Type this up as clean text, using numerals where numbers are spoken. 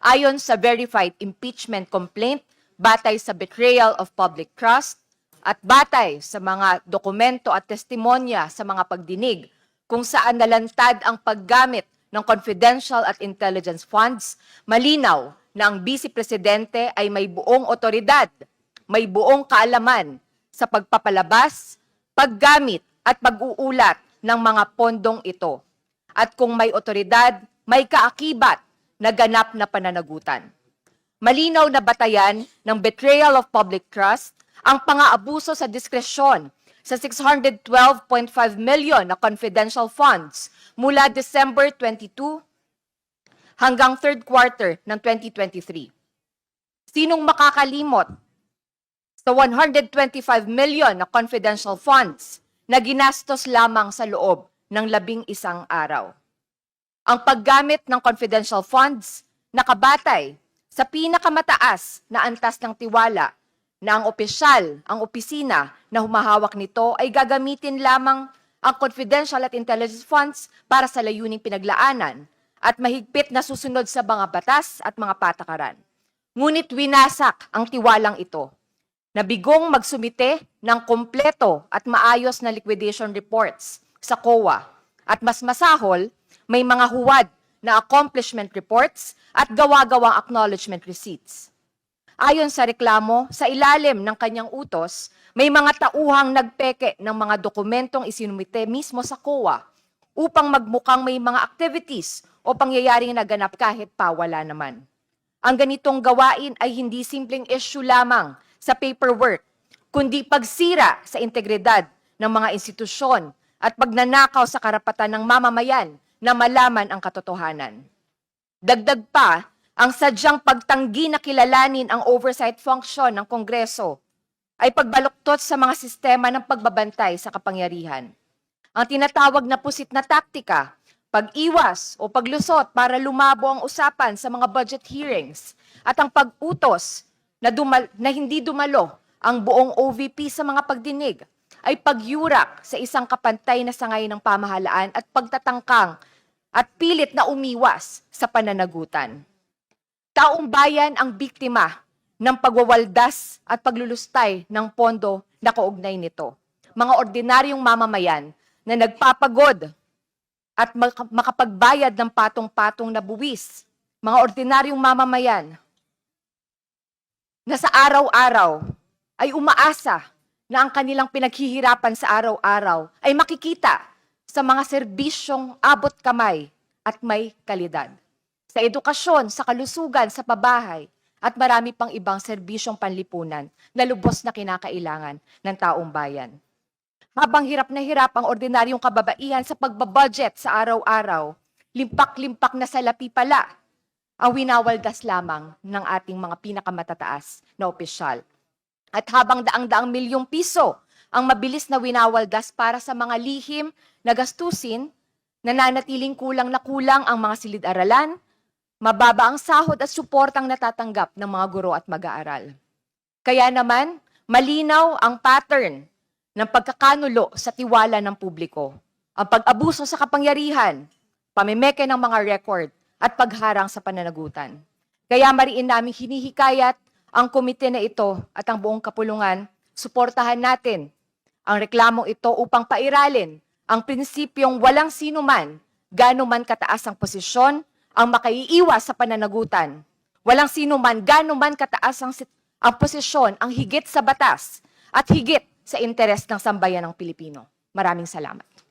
ayon sa verified impeachment complaint, batay sa betrayal of public trust, at batay sa mga dokumento at testimonya sa mga pagdinig kung saan nalantad ang paggamit ng confidential at intelligence funds, malinaw na ang Vice Presidente ay may buong otoridad, may buong kaalaman sa pagpapalabas, paggamit at pag-uulat ng mga pondong ito. At kung may otoridad, may kaakibat na ganap na pananagutan. Malinaw na batayan ng betrayal of public trust ang pang-aabuso sa diskresyon sa 612.5 million na confidential funds mula December 22 hanggang third quarter ng 2023. Sinong makakalimot sa 125 million na confidential funds na ginastos lamang sa loob ng 11 araw? Ang paggamit ng confidential funds nakabatay sa pinakamataas na antas ng tiwala na ang opisyal, ang opisina na humahawak nito ay gagamitin lamang ang confidential at intelligence funds para sa layuning pinaglaanan at mahigpit na susunod sa mga batas at mga patakaran. Ngunit winasak ang tiwalang ito. Nabigong magsumite ng kompleto at maayos na liquidation reports sa COA at mas masahol, may mga huwad na accomplishment reports at gawa-gawang acknowledgement receipts. Ayon sa reklamo, sa ilalim ng kanyang utos, may mga tauhang nagpeke ng mga dokumentong isinumite mismo sa COA upang magmukhang may mga activities o pangyayaring naganap kahit pa wala naman. Ang ganitong gawain ay hindi simpleng issue lamang sa paperwork, kundi pagsira sa integridad ng mga institusyon at pagnanakaw sa karapatan ng mamamayan na malaman ang katotohanan. Dagdag pa, ang sadyang pagtanggi na kilalanin ang oversight function ng Kongreso ay pagbaluktot sa mga sistema ng pagbabantay sa kapangyarihan. Ang tinatawag na pusit na taktika, pag-iwas o paglusot para lumabo ang usapan sa mga budget hearings at ang pag-utos na hindi dumalo ang buong OVP sa mga pagdinig ay pagyurak sa isang kapantay na sangay ng pamahalaan at pagtatangkang at pilit na umiwas sa pananagutan. Taong bayan ang biktima ng pagwawaldas at paglulustay ng pondo na kaugnay nito. Mga ordinaryong mamamayan na nagpapagod at makapagbayad ng patong-patong na buwis. Mga ordinaryong mamamayan na sa araw-araw ay umaasa na ang kanilang pinaghihirapan sa araw-araw ay makikita sa mga serbisyong abot kamay at may kalidad. Sa edukasyon, sa kalusugan, sa pabahay, at marami pang ibang serbisyong panlipunan na lubos na kinakailangan ng taong bayan. Habang hirap na hirap ang ordinaryong kababaihan sa pagbabudget sa araw-araw, limpak-limpak na salapi pala ang winawaldas lamang ng ating mga pinakamatataas na opisyal. At habang daang-daang milyong piso ang mabilis na winawaldas para sa mga lihim na gastusin, nananatiling kulang na kulang ang mga silid-aralan, mababa ang sahod at suportang natatanggap ng mga guro at mag-aaral. Kaya naman, malinaw ang pattern ng pagkakanulo sa tiwala ng publiko, ang pag-abuso sa kapangyarihan, pamimeke ng mga record, at pagharang sa pananagutan. Kaya mariin naming hinihikayat ang komite na ito at ang buong kapulungan, suportahan natin ang reklamong ito upang pairalin ang prinsipyong walang sinuman, gaano man kataas ang posisyon, ang makaiiwas sa pananagutan. Walang sinuman, gaano man kataas ang posisyon, ang higit sa batas at higit sa interes ng sambayan ng Pilipino. Maraming salamat.